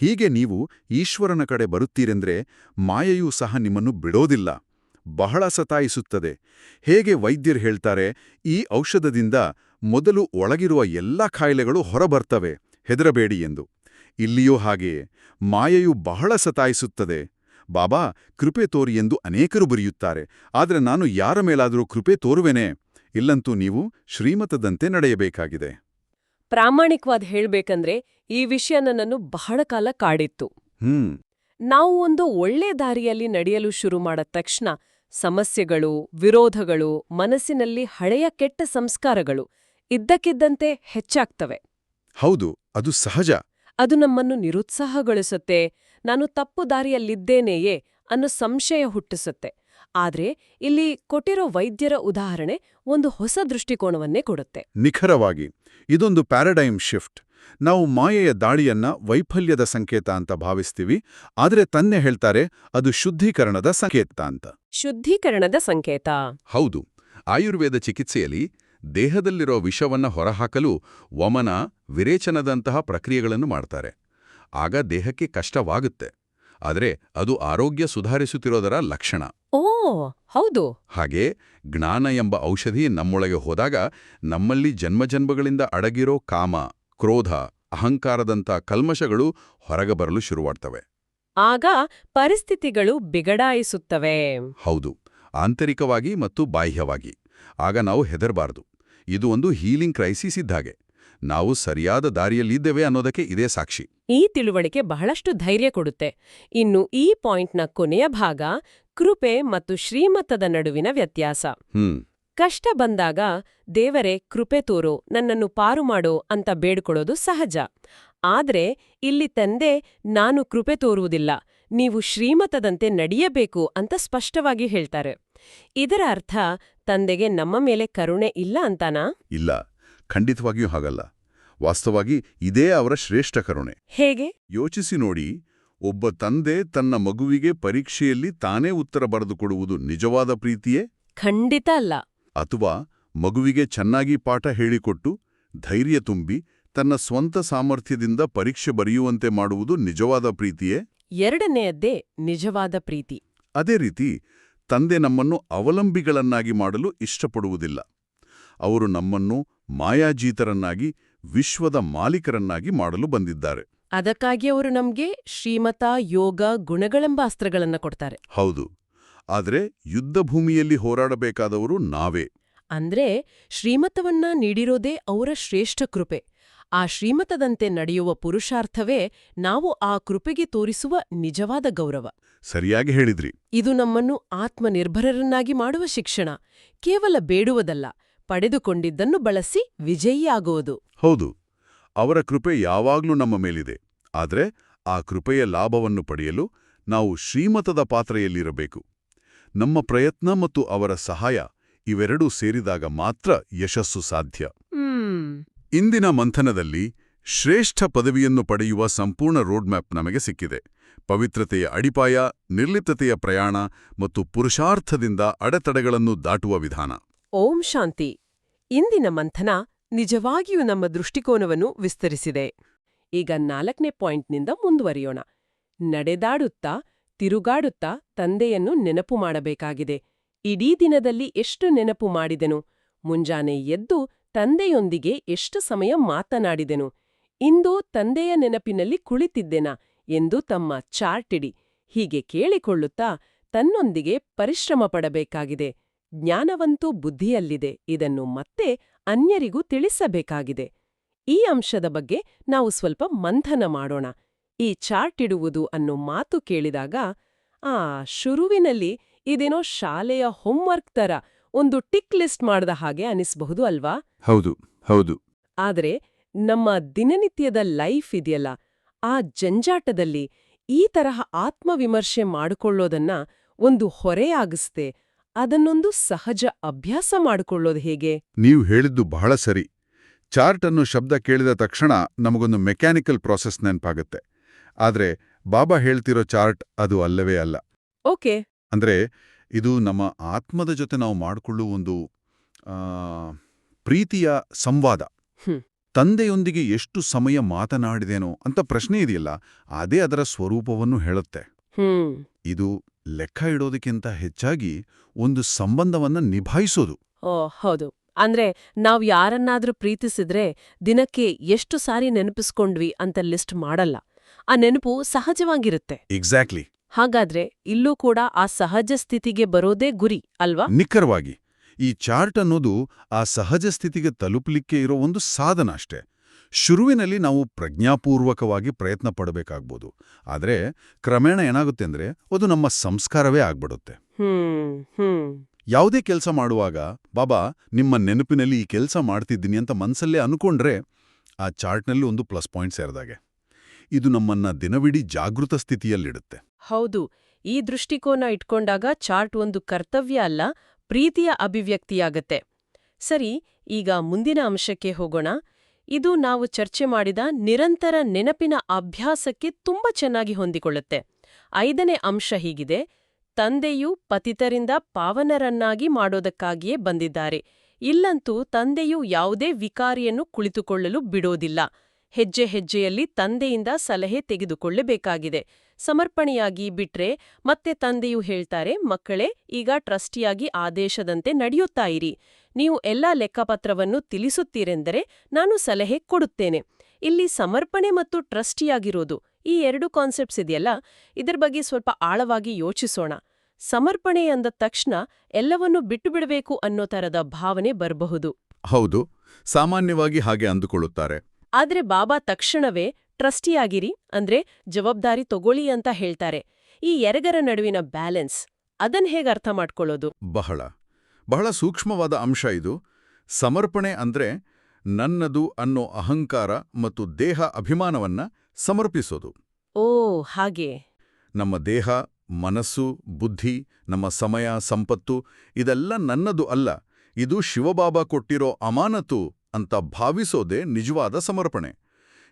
ಹೀಗೆ ನೀವು ಈಶ್ವರನ ಕಡೆ ಬರುತ್ತೀರೆಂದ್ರೆ ಮಾಯೆಯೂ ಸಹ ನಿಮ್ಮನ್ನು ಬಿಡೋದಿಲ್ಲ. ಬಹಳ ಸತಾಯಿಸುತ್ತದೆ. ಹೇಗೆ ವೈದ್ಯರು ಹೇಳ್ತಾರೆ, ಈ ಔಷಧದಿಂದ ಮೊದಲು ಒಳಗಿರುವ ಎಲ್ಲಾ ಕಾಯಿಲೆಗಳು ಹೊರಬರ್ತವೆ, ಹೆದರಬೇಡಿ ಎಂದು. ಇಲ್ಲಿಯೂ ಹಾಗೆಯೇ ಮಾಯೆಯು ಬಹಳ ಸತಾಯಿಸುತ್ತದೆ. ಬಾಬಾ ಕೃಪೆ ತೋರಿ ಎಂದು ಅನೇಕರು ಬರೆಯುತ್ತಾರೆ. ಆದರೆ ನಾನು ಯಾರ ಮೇಲಾದರೂ ಕೃಪೆ ತೋರುವೆನೇ? ಇಲ್ಲಂತೂ ನೀವು ಶ್ರೀಮತದಂತೆ ನಡೆಯಬೇಕಾಗಿದೆ. ಪ್ರಾಮಾಣಿಕವಾದ ಹೇಳ್ಬೇಕಂದ್ರೆ ಈ ವಿಷಯ ನನ್ನನ್ನು ಬಹಳ ಕಾಲ ಕಾಡಿತ್ತು. ನಾವು ಒಂದು ಒಳ್ಳೆ ದಾರಿಯಲ್ಲಿ ನಡೆಯಲು ಶುರು ಮಾಡಿದ ತಕ್ಷಣ ಸಮಸ್ಯೆಗಳು, ವಿರೋಧಗಳು, ಮನಸ್ಸಿನಲ್ಲಿ ಹಳೆಯ ಕೆಟ್ಟ ಸಂಸ್ಕಾರಗಳು ಇದ್ದಕ್ಕಿದ್ದಂತೆ ಹೆಚ್ಚಾಗ್ತವೆ. ಹೌದು, ಅದು ಸಹಜ. ಅದು ನಮ್ಮನ್ನು ನಿರುತ್ಸಾಹಗೊಳಿಸುತ್ತೆ. ನಾನು ತಪ್ಪು ದಾರಿಯಲ್ಲಿದ್ದೇನೆಯೇ ಅನ್ನೋ ಸಂಶಯ ಹುಟ್ಟಿಸುತ್ತೆ. ಆದ್ರೆ ಇಲ್ಲಿ ಕೊಟ್ಟಿರೋ ವೈದ್ಯರ ಉದಾಹರಣೆ ಒಂದು ಹೊಸ ದೃಷ್ಟಿಕೋನವನ್ನೇ ಕೊಡುತ್ತೆ. ನಿಖರವಾಗಿ ಇದೊಂದು ಪ್ಯಾರಡೈಮ್ ಶಿಫ್ಟ್. ನಾವು ಮಾಯೆಯ ದಾಳಿಯನ್ನ ವೈಫಲ್ಯದ ಸಂಕೇತ ಅಂತ ಭಾವಿಸ್ತೀವಿ, ಆದರೆ ತನ್ನೆ ಹೇಳ್ತಾರೆ ಅದು ಶುದ್ಧೀಕರಣದ ಸಂಕೇತ ಅಂತ. ಶುದ್ಧೀಕರಣದ ಸಂಕೇತ? ಹೌದು. ಆಯುರ್ವೇದ ಚಿಕಿತ್ಸೆಯಲ್ಲಿ ದೇಹದಲ್ಲಿರೋ ವಿಷವನ್ನ ಹೊರಹಾಕಲು ವಮನ, ವಿರೇಚನದಂತಹ ಪ್ರಕ್ರಿಯೆಗಳನ್ನು ಮಾಡ್ತಾರೆ. ಆಗ ದೇಹಕ್ಕೆ ಕಷ್ಟವಾಗುತ್ತೆ. ಆದರೆ ಅದು ಆರೋಗ್ಯ ಸುಧಾರಿಸುತ್ತಿರೋದರ ಲಕ್ಷಣ. ಓ ಹೌದು. ಹಾಗೆ ಜ್ಞಾನ ಎಂಬ ಔಷಧಿ ನಮ್ಮೊಳಗೆ ಹೋದಾಗ ನಮ್ಮಲ್ಲಿ ಜನ್ಮಜನ್ಮಗಳಿಂದ ಅಡಗಿರೋ ಕಾಮ, ಕ್ರೋಧ, ಅಹಂಕಾರದಂಥ ಕಲ್ಮಶಗಳು ಹೊರಗೆ ಬರಲು ಶುರುವಾಡ್ತವೆ. ಆಗ ಪರಿಸ್ಥಿತಿಗಳು ಬಿಗಡಾಯಿಸುತ್ತವೆ. ಹೌದು, ಆಂತರಿಕವಾಗಿ ಮತ್ತು ಬಾಹ್ಯವಾಗಿ. ಆಗ ನಾವು ಹೆದರಬಾರದು. ಇದು ಒಂದು ಹೀಲಿಂಗ್ ಕ್ರೈಸಿಸ್ ಇದ್ದಾಗೆ. ನಾವು ಸರಿಯಾದ ದಾರಿಯಲ್ಲಿದ್ದೇವೆ ಅನ್ನೋದಕ್ಕೆ ಇದೇ ಸಾಕ್ಷಿ. ಈ ತಿಳುವಳಿಕೆ ಬಹಳಷ್ಟು ಧೈರ್ಯ ಕೊಡುತ್ತೆ. ಇನ್ನು ಈ ಪಾಯಿಂಟ್ನ ಕೊನೆಯ ಭಾಗ ಕೃಪೆ ಮತ್ತು ಶ್ರೀಮತದ ನಡುವಿನ ವ್ಯತ್ಯಾಸ. ಕಷ್ಟ ಬಂದಾಗ ದೇವರೇ ಕೃಪೆ ತೋರೋ, ನನ್ನನ್ನು ಪಾರು ಮಾಡೋ ಅಂತ ಬೇಡ್ಕೊಳ್ಳೋದು ಸಹಜ. ಆದ್ರೆ ಇಲ್ಲಿ ತಂದೆ ನಾನು ಕೃಪೆ ತೋರುವುದಿಲ್ಲ, ನೀವು ಶ್ರೀಮತದಂತೆ ನಡೆಯಬೇಕು ಅಂತ ಸ್ಪಷ್ಟವಾಗಿ ಹೇಳ್ತಾರೆ. ಇದರ ಅರ್ಥ ತಂದೆಗೆ ನಮ್ಮ ಮೇಲೆ ಕರುಣೆ ಇಲ್ಲ ಅಂತಾನಾ? ಇಲ್ಲ, ಖಂಡಿತವಾಗಿಯೂ ಹಾಗಲ್ಲ. ವಾಸ್ತವವಾಗಿ ಇದೇ ಅವರ ಶ್ರೇಷ್ಠ ಕರುಣೆ. ಹೇಗೆ? ಯೋಚಿಸಿ ನೋಡಿ. ಒಬ್ಬ ತಂದೆ ತನ್ನ ಮಗುವಿಗೆ ಪರೀಕ್ಷೆಯಲ್ಲಿ ತಾನೇ ಉತ್ತರ ಬರೆದುಕೊಡುವುದು ನಿಜವಾದ ಪ್ರೀತಿಯೇ? ಖಂಡಿತ ಅಲ್ಲ. ಅಥವಾ ಮಗುವಿಗೆ ಚೆನ್ನಾಗಿ ಪಾಠ ಹೇಳಿಕೊಟ್ಟು ಧೈರ್ಯ ತುಂಬಿ ತನ್ನ ಸ್ವಂತ ಸಾಮರ್ಥ್ಯದಿಂದ ಪರೀಕ್ಷೆ ಬರೆಯುವಂತೆ ಮಾಡುವುದು ನಿಜವಾದ ಪ್ರೀತಿಯೇ? ಎರಡನೆಯದ್ದೇ ನಿಜವಾದ ಪ್ರೀತಿ. ಅದೇ ರೀತಿ ತಂದೆ ನಮ್ಮನ್ನು ಅವಲಂಬಿಗಳನ್ನಾಗಿ ಮಾಡಲು ಇಷ್ಟಪಡುವುದಿಲ್ಲ. ಅವರು ನಮ್ಮನ್ನು ಮಾಯಾಜೀತರನ್ನಾಗಿ, ವಿಶ್ವದ ಮಾಲೀಕರನ್ನಾಗಿ ಮಾಡಲು ಬಂದಿದ್ದಾರೆ. ಅದಕ್ಕಾಗಿ ಅವರು ನಮ್ಗೆ ಶ್ರೀಮತ, ಯೋಗ, ಗುಣಗಳೆಂಬ ಅಸ್ತ್ರಗಳನ್ನ ಕೊಡ್ತಾರೆ. ಹೌದು. ಆದರೆ ಯುದ್ಧಭೂಮಿಯಲ್ಲಿ ಹೋರಾಡಬೇಕಾದವರು ನಾವೇ. ಅಂದ್ರೆ ಶ್ರೀಮತವನ್ನ ನೀಡಿರೋದೇ ಅವರ ಶ್ರೇಷ್ಠ ಕೃಪೆ. ಆ ಶ್ರೀಮತದಂತೆ ನಡೆಯುವ ಪುರುಷಾರ್ಥವೇ ನಾವು ಆ ಕೃಪೆಗೆ ತೋರಿಸುವ ನಿಜವಾದ ಗೌರವ. ಸರಿಯಾಗಿ ಹೇಳಿದ್ರಿ. ಇದು ನಮ್ಮನ್ನು ಆತ್ಮನಿರ್ಭರರನ್ನಾಗಿ ಮಾಡುವ ಶಿಕ್ಷಣ. ಕೇವಲ ಬೇಡುವುದಲ್ಲ, ಪಡೆದುಕೊಂಡಿದ್ದನ್ನು ಬಳಸಿ ವಿಜಯಿಯಾಗುವುದು. ಹೌದು, ಅವರ ಕೃಪೆ ಯಾವಾಗ್ಲೂ ನಮ್ಮ ಮೇಲಿದೆ. ಆದ್ರೆ ಆ ಕೃಪೆಯ ಲಾಭವನ್ನು ಪಡೆಯಲು ನಾವು ಶ್ರೀಮತದ ಪಾತ್ರೆಯಲ್ಲಿರಬೇಕು. ನಮ್ಮ ಪ್ರಯತ್ನ ಮತ್ತು ಅವರ ಸಹಾಯ ಇವೆರಡೂ ಸೇರಿದಾಗ ಮಾತ್ರ ಯಶಸ್ಸು ಸಾಧ್ಯ. ಇಂದಿನ ಮಂಥನದಲ್ಲಿ ಶ್ರೇಷ್ಠ ಪದವಿಯನ್ನು ಪಡೆಯುವ ಸಂಪೂರ್ಣ ರೋಡ್ ಮ್ಯಾಪ್ ನಮಗೆ ಸಿಕ್ಕಿದೆ. ಪವಿತ್ರತೆಯ ಅಡಿಪಾಯ, ನಿರ್ಲಿಪ್ತತೆಯ ಪ್ರಯಾಣ ಮತ್ತು ಪುರುಷಾರ್ಥದಿಂದ ಅಡೆತಡೆಗಳನ್ನು ದಾಟುವ ವಿಧಾನ. ಓಂ ಶಾಂತಿ. ಇಂದಿನ ಮಂಥನ ನಿಜವಾಗಿಯೂ ನಮ್ಮ ದೃಷ್ಟಿಕೋನವನ್ನು ವಿಸ್ತರಿಸಿದೆ. ಈಗ 4ನೇ ಪಾಯಿಂಟ್ನಿಂದ ಮುಂದುವರಿಯೋಣ. ನಡೆದಾಡುತ್ತಾ, ತಿರುಗಾಡುತ್ತಾ ತಂದೆಯನ್ನು ನೆನಪು ಮಾಡಬೇಕಾಗಿದೆ. ಇಡೀ ದಿನದಲ್ಲಿ ಎಷ್ಟು ನೆನಪು ಮಾಡಿದೆನು? ಮುಂಜಾನೆ ಎದ್ದು ತಂದೆಯೊಂದಿಗೆ ಎಷ್ಟು ಸಮಯ ಮಾತನಾಡಿದೆನು? ಇಂದು ತಂದೆಯ ನೆನಪಿನಲ್ಲಿ ಕುಳಿತಿದ್ದೆನಾ ಎಂದು ತಮ್ಮ ಚಾರ್ಟಿಡಿ. ಹೀಗೆ ಕೇಳಿಕೊಳ್ಳುತ್ತಾ ತನ್ನೊಂದಿಗೆ ಪರಿಶ್ರಮ ಪಡಬೇಕಾಗಿದೆ. ಜ್ಞಾನವಂತೂ ಬುದ್ಧಿಯಲ್ಲಿದೆ, ಇದನ್ನು ಮತ್ತೆ ಅನ್ಯರಿಗೂ ತಿಳಿಸಬೇಕಾಗಿದೆ. ಈ ಅಂಶದ ಬಗ್ಗೆ ನಾವು ಸ್ವಲ್ಪ ಮಂಥನ ಮಾಡೋಣ. ಈ ಚಾರ್ಟ್ ಇಡುವುದು ಅನ್ನೋ ಮಾತು ಕೇಳಿದಾಗ ಶುರುವಿನಲ್ಲಿ ಇದೇನೋ ಶಾಲೆಯ ಹೋಮ್ವರ್ಕ್ ತರ ಒಂದು ಟಿಕ್ ಲಿಸ್ಟ್ ಮಾಡ್ದ ಹಾಗೆ ಅನಿಸ್ಬಹುದು ಅಲ್ವಾ? ಹೌದು ಹೌದು. ಆದರೆ ನಮ್ಮ ದಿನನಿತ್ಯದ ಲೈಫ್ ಇದೆಯಲ್ಲ, ಆ ಜಂಜಾಟದಲ್ಲಿ ಈ ತರಹ ಆತ್ಮವಿಮರ್ಶೆ ಮಾಡಿಕೊಳ್ಳೋದನ್ನ ಒಂದು ಹೊರೆಯಾಗಿಸ್ತೆ. ಅದನ್ನೊಂದು ಸಹಜ ಅಭ್ಯಾಸ ಮಾಡಿಕೊಳ್ಳೋದು ಹೇಗೆ? ನೀವು ಹೇಳಿದ್ದು ಬಹಳ ಸರಿ. ಚಾರ್ಟ್ ಅನ್ನೋ ಶಬ್ದ ಕೇಳಿದ ತಕ್ಷಣ ನಮಗೊಂದು ಮೆಕ್ಯಾನಿಕಲ್ ಪ್ರಾಸೆಸ್ ನೆನಪಾಗುತ್ತೆ. ಆದ್ರೆ ಬಾಬಾ ಹೇಳ್ತಿರೋ ಚಾರ್ಟ್ ಅದು ಅಲ್ಲವೇ ಅಲ್ಲ. ಓಕೆ. ಅಂದ್ರೆ ಇದು ನಮ್ಮ ಆತ್ಮದ ಜೊತೆ ನಾವು ಮಾಡಿಕೊಳ್ಳುವ ಒಂದು ಪ್ರೀತಿಯ ಸಂವಾದ. ತಂದೆಯೊಂದಿಗೆ ಎಷ್ಟು ಸಮಯ ಮಾತನಾಡಿದೇನೋ ಅಂತ ಪ್ರಶ್ನೆ ಇದೆಯಲ್ಲ, ಅದೇ ಅದರ ಸ್ವರೂಪವನ್ನು ಹೇಳುತ್ತೆ. ಇದು ಲೆಕ್ಕ ಇಡೋದಕ್ಕಿಂತ ಹೆಚ್ಚಾಗಿ ಒಂದು ಸಂಬಂಧವನ್ನ ನಿಭಾಯಿಸೋದು. ಹೌದು. ಅಂದ್ರೆ ನಾವ್ ಯಾರನ್ನಾದ್ರೂ ಪ್ರೀತಿಸಿದ್ರೆ ದಿನಕ್ಕೆ ಎಷ್ಟು ಸಾರಿ ನೆನಪಿಸ್ಕೊಂಡ್ವಿ ಅಂತ ಲಿಸ್ಟ್ ಮಾಡಲ್ಲ. ಆ ನೆನಪು ಸಹಜವಾಗಿರುತ್ತೆ. ಎಕ್ಸಾಕ್ಟ್ಲಿ. ಹಾಗಾದ್ರೆ ಇಲ್ಲೂ ಕೂಡ ಆ ಸಹಜ ಸ್ಥಿತಿಗೆ ಬರೋದೇ ಗುರಿ ಅಲ್ವಾ? ನಿಖರವಾಗಿ. ಈ ಚಾರ್ಟ್ ಅನ್ನೋದು ಆ ಸಹಜ ಸ್ಥಿತಿಗೆ ತಲುಪಲಿಕ್ಕೆ ಇರೋ ಒಂದು ಸಾಧನ ಅಷ್ಟೇ. ಶುರುವಿನಲ್ಲಿ ನಾವು ಪ್ರಜ್ಞಾಪೂರ್ವಕವಾಗಿ ಪ್ರಯತ್ನ ಪಡಬೇಕಾಗ್ಬೋದು. ಆದರೆ ಕ್ರಮೇಣ ಏನಾಗುತ್ತೆ ಅಂದ್ರೆ ಅದು ನಮ್ಮ ಸಂಸ್ಕಾರವೇ ಆಗ್ಬಿಡುತ್ತೆ. ಯಾವುದೇ ಕೆಲಸ ಮಾಡುವಾಗ ಬಾಬಾ ನಿಮ್ಮ ನೆನಪಿನಲ್ಲಿ ಈ ಕೆಲಸ ಮಾಡ್ತಿದ್ದೀನಿ ಅಂತ ಮನಸ್ಸಲ್ಲೇ ಅನ್ಕೊಂಡ್ರೆ ಆ ಚಾರ್ಟ್ನಲ್ಲಿ ಒಂದು ಪ್ಲಸ್ ಪಾಯಿಂಟ್ ಸೇರಿದಾಗೆ. ಇದು ನಮ್ಮನ್ನ ದಿನವಿಡೀ ಜಾಗೃತ ಸ್ಥಿತಿಯಲ್ಲಿಡುತ್ತೆ. ಹೌದು. ಈ ದೃಷ್ಟಿಕೋನ ಇಟ್ಕೊಂಡಾಗ ಚಾರ್ಟ್ ಒಂದು ಕರ್ತವ್ಯ ಅಲ್ಲ, ಪ್ರೀತಿಯ ಅಭಿವ್ಯಕ್ತಿಯಾಗತ್ತೆ. ಸರಿ, ಈಗ ಮುಂದಿನ ಅಂಶಕ್ಕೆ ಹೋಗೋಣ. ಇದು ನಾವು ಚರ್ಚೆ ಮಾಡಿದ ನಿರಂತರ ನೆನಪಿನ ಅಭ್ಯಾಸಕ್ಕೆ ತುಂಬಾ ಚೆನ್ನಾಗಿ ಹೊಂದಿಕೊಳ್ಳುತ್ತೆ. 5ನೇ ಅಂಶ ಹೀಗಿದೆ: ತಂದೆಯು ಪತಿತರಿಂದ ಪಾವನರನ್ನಾಗಿ ಮಾಡೋದಕ್ಕಾಗಿಯೇ ಬಂದಿದ್ದಾರೆ. ಇಲ್ಲಂತೂ ತಂದೆಯು ಯಾವುದೇ ವಿಕಾರಿಯನ್ನು ಕುಳಿತುಕೊಳ್ಳಲು ಬಿಡೋದಿಲ್ಲ. ಹೆಜ್ಜೆ ಹೆಜ್ಜೆಯಲ್ಲಿ ತಂದೆಯಿಂದ ಸಲಹೆ ತೆಗೆದುಕೊಳ್ಳಬೇಕಾಗಿದೆ. ಸಮರ್ಪಣೆಯಾಗಿ ಬಿಟ್ರೆ ಮತ್ತೆ ತಂದೆಯು ಹೇಳ್ತಾರೆ, ಮಕ್ಕಳೇ, ಈಗ ಟ್ರಸ್ಟಿಯಾಗಿ ಆದೇಶದಂತೆ ನಡೆಯುತ್ತಾ ಇರಿ. ನೀವು ಎಲ್ಲ ಲೆಕ್ಕಪತ್ರವನ್ನು ತಿಳಿಸುತ್ತೀರೆಂದರೆ ನಾನು ಸಲಹೆ ಕೊಡುತ್ತೇನೆ. ಇಲ್ಲಿ ಸಮರ್ಪಣೆ ಮತ್ತು ಟ್ರಸ್ಟಿಯಾಗಿರೋದು, ಈ 2 ಕಾನ್ಸೆಪ್ಟ್ಸ್ ಇದೆಯಲ್ಲ, ಇದರ ಬಗ್ಗೆ ಸ್ವಲ್ಪ ಆಳವಾಗಿ ಯೋಚಿಸೋಣ. ಸಮರ್ಪಣೆ ಅಂದ ತಕ್ಷಣ ಎಲ್ಲವನ್ನೂ ಬಿಟ್ಟು ಬಿಡಬೇಕು ಅನ್ನೋ ತರದ ಭಾವನೆ ಬರಬಹುದು. ಹೌದು, ಸಾಮಾನ್ಯವಾಗಿ ಹಾಗೆ ಅಂದುಕೊಳ್ಳುತ್ತಾರೆ. ಆದ್ರೆ ಬಾಬಾ ತಕ್ಷಣವೇ ಟ್ರಸ್ಟಿಯಾಗಿರಿ, ಅಂದ್ರೆ ಜವಾಬ್ದಾರಿ ತಗೊಳ್ಳಿ ಅಂತ ಹೇಳ್ತಾರೆ. ಈ ಎರಗರ ನಡುವಿನ ಬ್ಯಾಲೆನ್ಸ್, ಅದನ್ ಹೇಗೆ ಅರ್ಥ ಮಾಡ್ಕೊಳ್ಳೋದು? ಬಹಳ ಸೂಕ್ಷ್ಮವಾದ ಅಂಶ ಇದು. ಸಮರ್ಪಣೆ ಅಂದ್ರೆ ನನ್ನದು ಅನ್ನೋ ಅಹಂಕಾರ ಮತ್ತು ದೇಹ ಅಭಿಮಾನವನ್ನ ಸಮರ್ಪಿಸೋದು. ಹಾಗೆ. ನಮ್ಮ ದೇಹ, ಮನಸ್ಸು, ಬುದ್ಧಿ, ನಮ್ಮ ಸಮಯ, ಸಂಪತ್ತು ಇದೆಲ್ಲ ನನ್ನದು ಅಲ್ಲ, ಇದು ಶಿವಬಾಬಾ ಕೊಟ್ಟಿರೋ ಅಮಾನತು ಅಂತ ಭಾವಿಸೋದೇ ನಿಜವಾದ ಸಮರ್ಪಣೆ.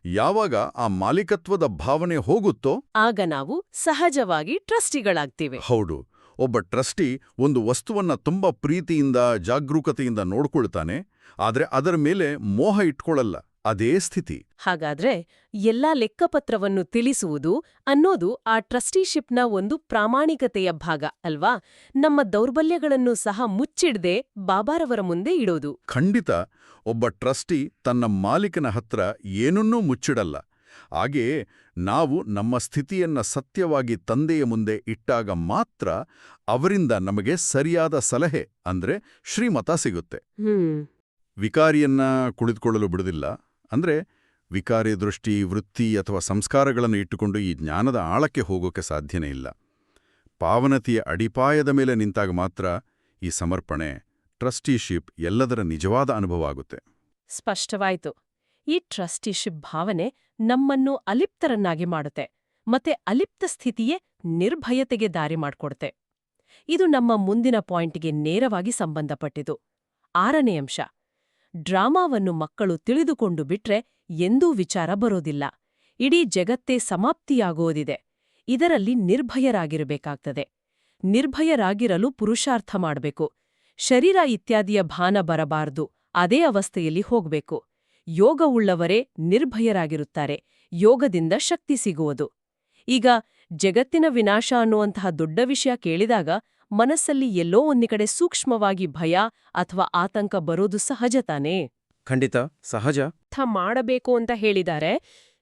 ಯಾವಾಗ ಆ ಮಾಲೀಕತ್ವದ ಭಾವನೆ ಹೋಗುತ್ತೋ ಆಗ ನಾವು ಸಹಜವಾಗಿ ಟ್ರಸ್ಟಿಗಳಾಗ್ತೀವಿ. ಹೌದು. ಒಬ್ಬ ಟ್ರಸ್ಟಿ ಒಂದು ವಸ್ತುವನ್ನ ತುಂಬಾ ಪ್ರೀತಿಯಿಂದ, ಜಾಗರೂಕತೆಯಿಂದ ನೋಡ್ಕೊಳ್ತಾನೆ, ಆದ್ರೆ ಅದರ ಮೇಲೆ ಮೋಹ ಇಟ್ಕೊಳ್ಳಲ್ಲ. ಅದೇ ಸ್ಥಿತಿ. ಹಾಗಾದ್ರೆ ಎಲ್ಲಾ ಲೆಕ್ಕಪತ್ರವನ್ನು ತಿಳಿಸುವುದು ಅನ್ನೋದು ಆ ಟ್ರಸ್ಟಿಶಿಪ್ನ ಒಂದು ಪ್ರಾಮಾಣಿಕತೆಯ ಭಾಗ ಅಲ್ವಾ? ನಮ್ಮ ದೌರ್ಬಲ್ಯಗಳನ್ನು ಸಹ ಮುಚ್ಚಿಡದೆ ಬಾಬಾರವರ ಮುಂದೆ ಇಡೋದು. ಖಂಡಿತ. ಒಬ್ಬ ಟ್ರಸ್ಟಿ ತನ್ನ ಮಾಲೀಕನ ಹತ್ರ ಏನನ್ನೂ ಮುಚ್ಚಿಡಲ್ಲ. ಹಾಗೆಯೇ ನಾವು ನಮ್ಮ ಸ್ಥಿತಿಯನ್ನ ಸತ್ಯವಾಗಿ ತಂದೆಯ ಮುಂದೆ ಇಟ್ಟಾಗ ಮಾತ್ರ ಅವರಿಂದ ನಮಗೆ ಸರಿಯಾದ ಸಲಹೆ ಅಂದ್ರೆ ಶ್ರೀಮತ ಸಿಗುತ್ತೆ. ವಿಕಾರಿಯನ್ನ ಕುಳಿತುಕೊಳ್ಳಲು ಬಿಡುವುದಿಲ್ಲ. ಅಂದ್ರೆ ವಿಕಾರಿ ದೃಷ್ಟಿ, ವೃತ್ತಿ ಅಥವಾ ಸಂಸ್ಕಾರಗಳನ್ನು ಇಟ್ಟುಕೊಂಡು ಈ ಜ್ಞಾನದ ಆಳಕ್ಕೆ ಹೋಗೋಕೆ ಸಾಧ್ಯನೇ ಇಲ್ಲ. ಪಾವನತೆಯ ಅಡಿಪಾಯದ ಮೇಲೆ ನಿಂತಾಗ ಮಾತ್ರ ಈ ಸಮರ್ಪಣೆ, ಟ್ರಸ್ಟಿಶಿಪ್ ಎಲ್ಲದರ ನಿಜವಾದ ಅನುಭವ ಆಗುತ್ತೆ. ಸ್ಪಷ್ಟವಾಯಿತು. ಈ ಟ್ರಸ್ಟಿಶಿಪ್ ಭಾವನೆ ನಮ್ಮನ್ನು ಅಲಿಪ್ತರನ್ನಾಗಿ ಮಾಡುತ್ತೆ, ಮತ್ತೆ ಅಲಿಪ್ತ ಸ್ಥಿತಿಯೇ ನಿರ್ಭಯತೆಗೆ ದಾರಿ ಮಾಡ್ಕೊಡುತ್ತೆ. ಇದು ನಮ್ಮ ಮುಂದಿನ ಪಾಯಿಂಟ್ಗೆ ನೇರವಾಗಿ ಸಂಬಂಧಪಟ್ಟಿತು. 6ನೇ ಅಂಶ: ಡ್ರಾಮಾವನ್ನು ಮಕ್ಕಳು ತಿಳಿದುಕೊಂಡು ಬಿಟ್ರೆ ಎಂದೂ ವಿಚಾರ ಬರೋದಿಲ್ಲ. ಇಡೀ ಜಗತ್ತೇ ಸಮಾಪ್ತಿಯಾಗೋದಿದೆ. ಇದರಲ್ಲಿ ನಿರ್ಭಯರಾಗಿರಬೇಕಾಗ್ತದೆ. ನಿರ್ಭಯರಾಗಿರಲು ಪುರುಷಾರ್ಥ ಮಾಡಬೇಕು. ಶರೀರ ಇತ್ಯಾದಿಯ ಭಾನ ಬರಬಾರದು, ಅದೇ ಅವಸ್ಥೆಯಲ್ಲಿ ಹೋಗ್ಬೇಕು. ಯೋಗವುಳ್ಳವರೇ ನಿರ್ಭಯರಾಗಿರುತ್ತಾರೆ. ಯೋಗದಿಂದ ಶಕ್ತಿ ಸಿಗುವುದು. ಈಗ ಜಗತ್ತಿನ ವಿನಾಶ ಅನ್ನುವಂತಹ ದೊಡ್ಡ ವಿಷಯ ಕೇಳಿದಾಗ ಮನಸ್ಸಲ್ಲಿ ಎಲ್ಲೋ ಒಂದಿ ಕಡೆ ಸೂಕ್ಷ್ಮವಾಗಿ ಭಯ ಅಥವಾ ಆತಂಕ ಬರೋದು ಸಹಜ ತಾನೇ? ಖಂಡಿತ ಸಹಜ. ಮಾಡಬೇಕು ಅಂತ ಹೇಳಿದ್ದಾರೆ.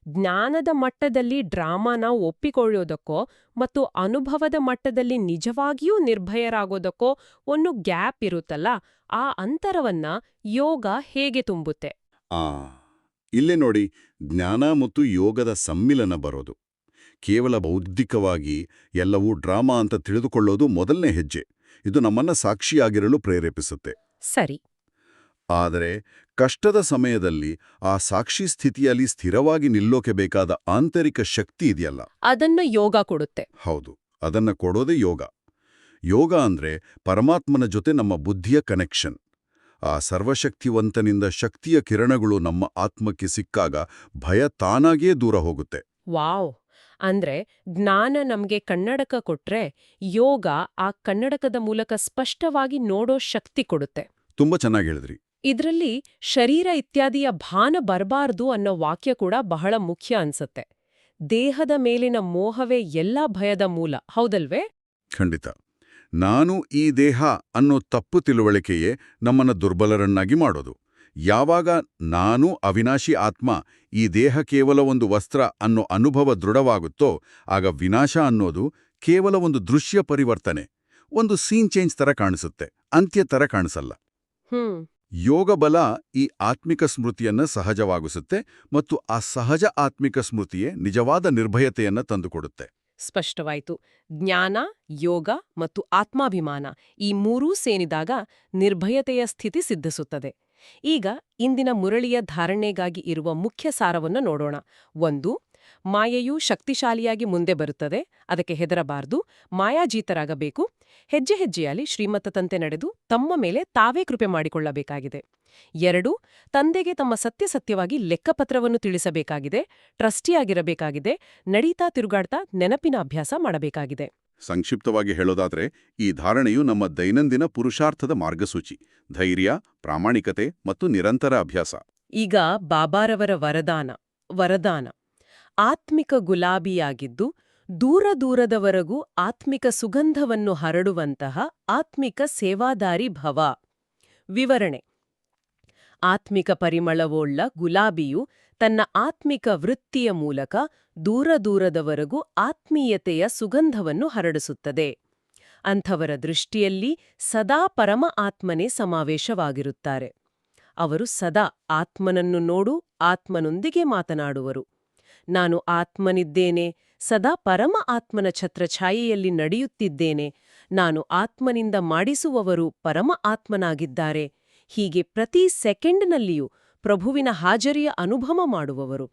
ಜ್ಞಾನದ ಮಟ್ಟದಲ್ಲಿ ಡ್ರಾಮಾನ ಒಪ್ಪಿಕೊಳ್ಳೋದಕ್ಕೋ ಮತ್ತು ಅನುಭವದ ಮಟ್ಟದಲ್ಲಿ ನಿಜವಾಗಿಯೂ ನಿರ್ಭಯರಾಗೋದಕ್ಕೋ ಒಂದು ಗ್ಯಾಪ್ ಇರುತ್ತಲ್ಲ, ಆ ಅಂತರವನ್ನ ಯೋಗ ಹೇಗೆ ತುಂಬುತ್ತೆ? ಇಲ್ಲೇ ನೋಡಿ, ಜ್ಞಾನ ಮತ್ತು ಯೋಗದ ಸಮ್ಮಿಲನ ಬರೋದು. ಕೇವಲ ಬೌದ್ಧಿಕವಾಗಿ ಎಲ್ಲವೂ ಡ್ರಾಮಾ ಅಂತ ತಿಳಿದುಕೊಳ್ಳೋದು ಮೊದಲನೇ ಹೆಜ್ಜೆ. ಇದು ನಮ್ಮನ್ನ ಸಾಕ್ಷಿಯಾಗಿರಲು ಪ್ರೇರೇಪಿಸುತ್ತೆ. ಸರಿ. ಆದರೆ ಕಷ್ಟದ ಸಮಯದಲ್ಲಿ ಆ ಸಾಕ್ಷಿ ಸ್ಥಿತಿಯಲ್ಲಿ ಸ್ಥಿರವಾಗಿ ನಿಲ್ಲೋಕೆ ಬೇಕಾದ ಆಂತರಿಕ ಶಕ್ತಿ ಇದೆಯಲ್ಲ, ಅದನ್ನ ಯೋಗ ಕೊಡುತ್ತೆ. ಹೌದು, ಅದನ್ನ ಕೊಡೋದೇ ಯೋಗ. ಯೋಗ ಅಂದ್ರೆ ಪರಮಾತ್ಮನ ಜೊತೆ ನಮ್ಮ ಬುದ್ಧಿಯ ಕನೆಕ್ಷನ್. ಆ ಸರ್ವಶಕ್ತಿವಂತನಿಂದ ಶಕ್ತಿಯ ಕಿರಣಗಳು ನಮ್ಮ ಆತ್ಮಕ್ಕೆ ಸಿಕ್ಕಾಗ ಭಯ ತಾನಾಗೇ ದೂರ ಹೋಗುತ್ತೆ. ವಾವ್! ಅಂದ್ರೆ ಜ್ಞಾನ ನಮ್ಗೆ ಕನ್ನಡಕ ಕೊಟ್ರೆ, ಯೋಗ ಆ ಕನ್ನಡಕದ ಮೂಲಕ ಸ್ಪಷ್ಟವಾಗಿ ನೋಡೋ ಶಕ್ತಿ ಕೊಡುತ್ತೆ. ತುಂಬಾ ಚೆನ್ನಾಗಿ ಹೇಳಿದ್ರಿ. ಇದ್ರಲ್ಲಿ ಶರೀರ ಇತ್ಯಾದಿಯ ಭಾನ ಬರಬಾರ್ದು ಅನ್ನೋ ವಾಕ್ಯ ಕೂಡ ಬಹಳ ಮುಖ್ಯ ಅನ್ಸತ್ತೆ. ದೇಹದ ಮೇಲಿನ ಮೋಹವೇ ಎಲ್ಲಾ ಭಯದ ಮೂಲ, ಹೌದಲ್ವೇ? ಖಂಡಿತ. ನಾನು ಈ ದೇಹ ಅನ್ನೋ ತಪ್ಪು ತಿಳುವಳಿಕೆಯೇ ನಮ್ಮನ್ನ ದುರ್ಬಲರನ್ನಾಗಿ ಮಾಡೋದು. ಯಾವಾಗ ನಾನು ಅವಿನಾಶಿ ಆತ್ಮ, ಈ ದೇಹ ಕೇವಲ ಒಂದು ವಸ್ತ್ರ ಅನ್ನೋ ಅನುಭವ ದೃಢವಾಗುತ್ತೋ, ಆಗ ವಿನಾಶ ಅನ್ನೋದು ಕೇವಲ ಒಂದು ದೃಶ್ಯ ಪರಿವರ್ತನೆ, ಒಂದು ಸೀನ್ ಚೇಂಜ್ ತರ ಕಾಣಿಸುತ್ತೆ, ಅಂತ್ಯ ತರ ಕಾಣಿಸಲ್ಲ. ಯೋಗ ಬಲ ಈ ಆತ್ಮಿಕ ಸ್ಮೃತಿಯನ್ನ ಸಹಜವಾಗಿಸುತ್ತೆ ಮತ್ತು ಆ ಸಹಜ ಆತ್ಮಿಕ ಸ್ಮೃತಿಯೇ ನಿಜವಾದ ನಿರ್ಭಯತೆಯನ್ನ ತಂದುಕೊಡುತ್ತೆ. ಸ್ಪಷ್ಟವಾಯಿತು. ಜ್ಞಾನ, ಯೋಗ ಮತ್ತು ಆತ್ಮಾಭಿಮಾನ ಈ ಮೂರೂ ಸೇರಿದಾಗ ನಿರ್ಭಯತೆಯ ಸ್ಥಿತಿ ಸಿದ್ಧಿಸುತ್ತದೆ. ಈಗ ಇಂದಿನ ಮುರಳಿಯ ಧಾರಣೆಗಾಗಿ ಇರುವ ಮುಖ್ಯ ಸಾರವನ್ನು ನೋಡೋಣ. 1. ಮಾಯೆಯು ಶಕ್ತಿಶಾಲಿಯಾಗಿ ಮುಂದೆ ಬರುತ್ತದೆ, ಅದಕ್ಕೆ ಹೆದರಬಾರದು, ಮಾಯಾಜೀತರಾಗಬೇಕು, ಹೆಜ್ಜೆ ಹೆಜ್ಜೆಯಲ್ಲಿ ಶ್ರೀಮತದಂತೆ ನಡೆದು ತಮ್ಮ ಮೇಲೆ ತಾವೇ ಕೃಪೆ ಮಾಡಿಕೊಳ್ಳಬೇಕಾಗಿದೆ. 2. ತಂದೆಗೆ ತಮ್ಮ ಸತ್ಯವಾಗಿ ಲೆಕ್ಕಪತ್ರವನ್ನು ತಿಳಿಸಬೇಕಾಗಿದೆ, ಟ್ರಸ್ಟಿಯಾಗಿರಬೇಕಾಗಿದೆ, ನಡೀತಾ ತಿರುಗಾಡ್ತಾ ನೆನಪಿನ ಅಭ್ಯಾಸ ಮಾಡಬೇಕಾಗಿದೆ. ಸಂಕ್ಷಿಪ್ತವಾಗಿ ಹೇಳೋದಾದ್ರೆ, ಈ ಧಾರಣೆಯು ನಮ್ಮ ದೈನಂದಿನ ಪುರುಷಾರ್ಥದ ಮಾರ್ಗಸೂಚಿ. ಧೈರ್ಯ, ಪ್ರಾಮಾಣಿಕತೆ ಮತ್ತು ನಿರಂತರ ಅಭ್ಯಾಸ. ಈಗ ಬಾಬಾರವರ ವರದಾನ ಆತ್ಮಿಕ ಗುಲಾಬಿಯಾಗಿದ್ದು ದೂರದವರೆಗೂ ಆತ್ಮಿಕ ಸುಗಂಧವನ್ನು ಹರಡುವಂತಹ ಆತ್ಮಿಕ ಸೇವಾದಾರಿ ಭವ. ವಿವರಣೆ: ಆತ್ಮಿಕ ಪರಿಮಳವುಳ್ಳ ಗುಲಾಬಿಯು ತನ್ನ ಆತ್ಮಿಕ ವೃತ್ತಿಯ ಮೂಲಕ ದೂರದವರೆಗೂ ಆತ್ಮೀಯತೆಯ ಸುಗಂಧವನ್ನು ಹರಡಿಸುತ್ತದೆ. ಅಂಥವರ ದೃಷ್ಟಿಯಲ್ಲಿ ಸದಾ ಪರಮ ಆತ್ಮನೇ ಸಮಾವೇಶವಾಗಿರುತ್ತಾರೆ. ಅವರು ಸದಾ ಆತ್ಮನನ್ನು ನೋಡು, ಆತ್ಮನೊಂದಿಗೆ ಮಾತನಾಡುವರು. ನಾನು ಆತ್ಮನಿದ್ದೇನೆ, ಸದಾ ಪರಮ ಆತ್ಮನ ಛತ್ರಛಾಯೆಯಲ್ಲಿ ನಡೆಯುತ್ತಿದ್ದೇನೆ, ನಾನು ಆತ್ಮನಿಂದ ಮಾಡಿಸುವವರು ಪರಮ ಆತ್ಮನಾಗಿದ್ದಾರೆ. ಹೀಗೆ ಪ್ರತಿ ಸೆಕೆಂಡ್ನಲ್ಲಿಯೂ ಪ್ರಭುವಿನ ಹಾಜರಿಯ ಅನುಭವ ಮಾಡುವವರು.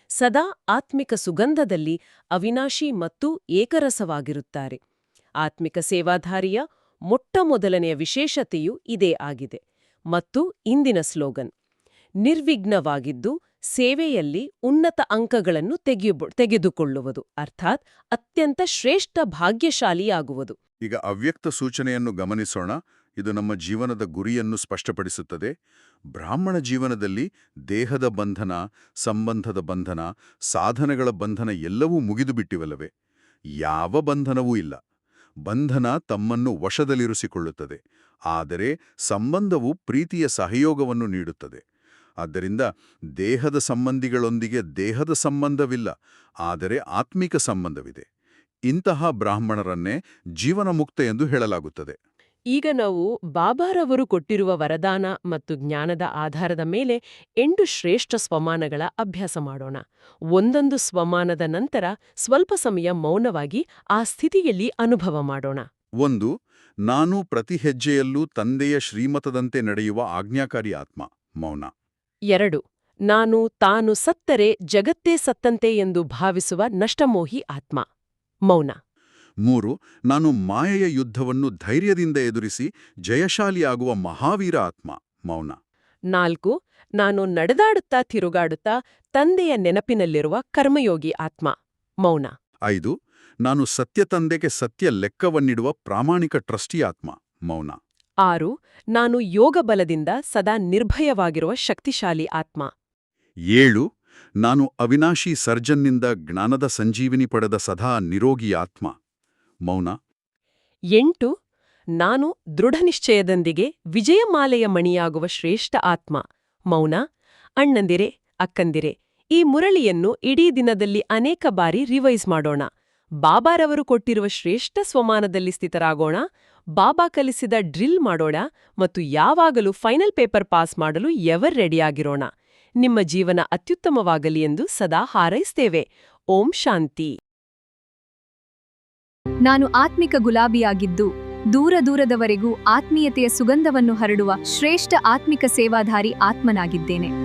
ಸದಾ ಆತ್ಮಿಕ ಸುಗಂಧದಲ್ಲಿ ಅವಿನಾಶಿ ಮತ್ತು ಏಕರಸವಾಗಿರುತ್ತಾರೆ. ಆತ್ಮಿಕ ಸೇವಾಧಾರಿಯ ಮೊಟ್ಟಮೊದಲನೆಯ ವಿಶೇಷತೆಯೂ ಇದೇ ಆಗಿದೆ. ಮತ್ತು ಇಂದಿನ ಸ್ಲೋಗನ್: ನಿರ್ವಿಘ್ನವಾಗಿದ್ದು ಸೇವೆಯಲ್ಲಿ ಉನ್ನತ ಅಂಕಗಳನ್ನು ತೆಗೆದುಕೊಳ್ಳುವುದು, ಅರ್ಥಾತ್ ಅತ್ಯಂತ ಶ್ರೇಷ್ಠ ಭಾಗ್ಯಶಾಲಿಯಾಗುವುದು. ಈಗ ಅವ್ಯಕ್ತ ಸೂಚನೆಯನ್ನು ಗಮನಿಸೋಣ. ಇದು ನಮ್ಮ ಜೀವನದ ಗುರಿಯನ್ನು ಸ್ಪಷ್ಟಪಡಿಸುತ್ತದೆ. ಬ್ರಾಹ್ಮಣ ಜೀವನದಲ್ಲಿ ದೇಹದ ಬಂಧನ, ಸಂಬಂಧದ ಬಂಧನ, ಸಾಧನೆಗಳ ಬಂಧನ ಎಲ್ಲವೂ ಮುಗಿದುಬಿಟ್ಟಿವಲ್ಲವೇ? ಯಾವ ಬಂಧನವೂ ಇಲ್ಲ. ಬಂಧನ ತಮ್ಮನ್ನು ವಶದಲ್ಲಿರಿಸಿಕೊಳ್ಳುತ್ತದೆ, ಆದರೆ ಸಂಬಂಧವು ಪ್ರೀತಿಯ ಸಹಯೋಗವನ್ನು ನೀಡುತ್ತದೆ. ಆದ್ದರಿಂದ ದೇಹದ ಸಂಬಂಧಿಗಳೊಂದಿಗೆ ದೇಹದ ಸಂಬಂಧವಿಲ್ಲ, ಆದರೆ ಆತ್ಮಿಕ ಸಂಬಂಧವಿದೆ. ಇಂತಹ ಬ್ರಾಹ್ಮಣರನ್ನೇ ಜೀವನ ಮುಕ್ತ ಎಂದು ಹೇಳಲಾಗುತ್ತದೆ. ಈಗ ನಾವು ಬಾಬಾರವರು ಕೊಟ್ಟಿರುವ ವರದಾನ ಮತ್ತು ಜ್ಞಾನದ ಆಧಾರದ ಮೇಲೆ 8 ಶ್ರೇಷ್ಠ ಸ್ವಮಾನಗಳ ಅಭ್ಯಾಸ ಮಾಡೋಣ. ಒಂದೊಂದು ಸ್ವಮಾನದ ನಂತರ ಸ್ವಲ್ಪ ಸಮಯ ಮೌನವಾಗಿ ಆ ಸ್ಥಿತಿಯಲ್ಲಿ ಅನುಭವ ಮಾಡೋಣ. 1. ನಾನು ಪ್ರತಿ ಹೆಜ್ಜೆಯಲ್ಲೂ ತಂದೆಯ ಶ್ರೀಮತದಂತೆ ನಡೆಯುವ ಆಜ್ಞಾಕಾರಿ ಆತ್ಮ, ಮೌನ. 2. ನಾನು ತಾನು ಸತ್ತರೆ ಜಗತ್ತೇ ಸತ್ತಂತೆ ಎಂದು ಭಾವಿಸುವ ನಷ್ಟಮೋಹಿ ಆತ್ಮ, ಮೌನ. 3. ನಾನು ಮಾಯೆಯ ಯುದ್ಧವನ್ನು ಧೈರ್ಯದಿಂದ ಎದುರಿಸಿ ಜಯಶಾಲಿಯಾಗುವ ಮಹಾವೀರ ಆತ್ಮ, ಮೌನ. 4. ನಾನು ನಡೆದಾಡುತ್ತಾ ತಿರುಗಾಡುತ್ತಾ ತಂದೆಯ ನೆನಪಿನಲ್ಲಿರುವ ಕರ್ಮಯೋಗಿ ಆತ್ಮ, ಮೌನ. 5. ನಾನು ಸತ್ಯತಂದೆಗೆ ಸತ್ಯ ಲೆಕ್ಕವನ್ನಿಡುವ ಪ್ರಾಮಾಣಿಕ ಟ್ರಸ್ಟಿ ಆತ್ಮ, ಮೌನ. 6. ನಾನು ಯೋಗ ಬಲದಿಂದ ಸದಾ ನಿರ್ಭಯವಾಗಿರುವ ಶಕ್ತಿಶಾಲಿ ಆತ್ಮ. 7. ನಾನು ಅವಿನಾಶಿ ಸರ್ಜನ್ನಿಂದ ಜ್ಞಾನದ ಸಂಜೀವಿನಿ ಪಡೆದ ಸದಾ ನಿರೋಗಿ ಆತ್ಮ, ಮೌನ. 8. ನಾನು ದೃಢನಿಶ್ಚಯದೊಂದಿಗೆ ವಿಜಯಮಾಲೆಯ ಮಣಿಯಾಗುವ ಶ್ರೇಷ್ಠ ಆತ್ಮ, ಮೌನ. ಅಣ್ಣಂದಿರೆ, ಅಕ್ಕಂದಿರೆ, ಈ ಮುರಳಿಯನ್ನು ಇಡೀ ದಿನದಲ್ಲಿ ಅನೇಕ ಬಾರಿ ರಿವೈಸ್ ಮಾಡೋಣ. ಬಾಬಾರವರು ಕೊಟ್ಟಿರುವ ಶ್ರೇಷ್ಠ ಸ್ವಮಾನದಲ್ಲಿ ಸ್ಥಿತರಾಗೋಣ, ಬಾಬಾ ಕಲಿಸಿದ ಡ್ರಿಲ್ ಮಾಡೋಣ ಮತ್ತು ಯಾವಾಗಲೂ ಫೈನಲ್ ಪೇಪರ್ ಪಾಸ್ ಮಾಡಲು ಎವರ್ ರೆಡಿಯಾಗಿರೋಣ. ನಿಮ್ಮ ಜೀವನ ಅತ್ಯುತ್ತಮವಾಗಲಿ ಎಂದು ಸದಾ ಹಾರೈಸ್ತೇವೆ. ಓಂ ಶಾಂತಿ. ನಾನು ಆತ್ಮಿಕ ಗುಲಾಬಿಯಾಗಿದ್ದು ದೂರ ದೂರದವರೆಗೂ ಆತ್ಮೀಯತೆಯ ಸುಗಂಧವನ್ನು ಹರಡುವ ಶ್ರೇಷ್ಠ ಆತ್ಮಿಕ ಸೇವಾಧಾರಿ ಆತ್ಮನಾಗಿದ್ದೇನೆ.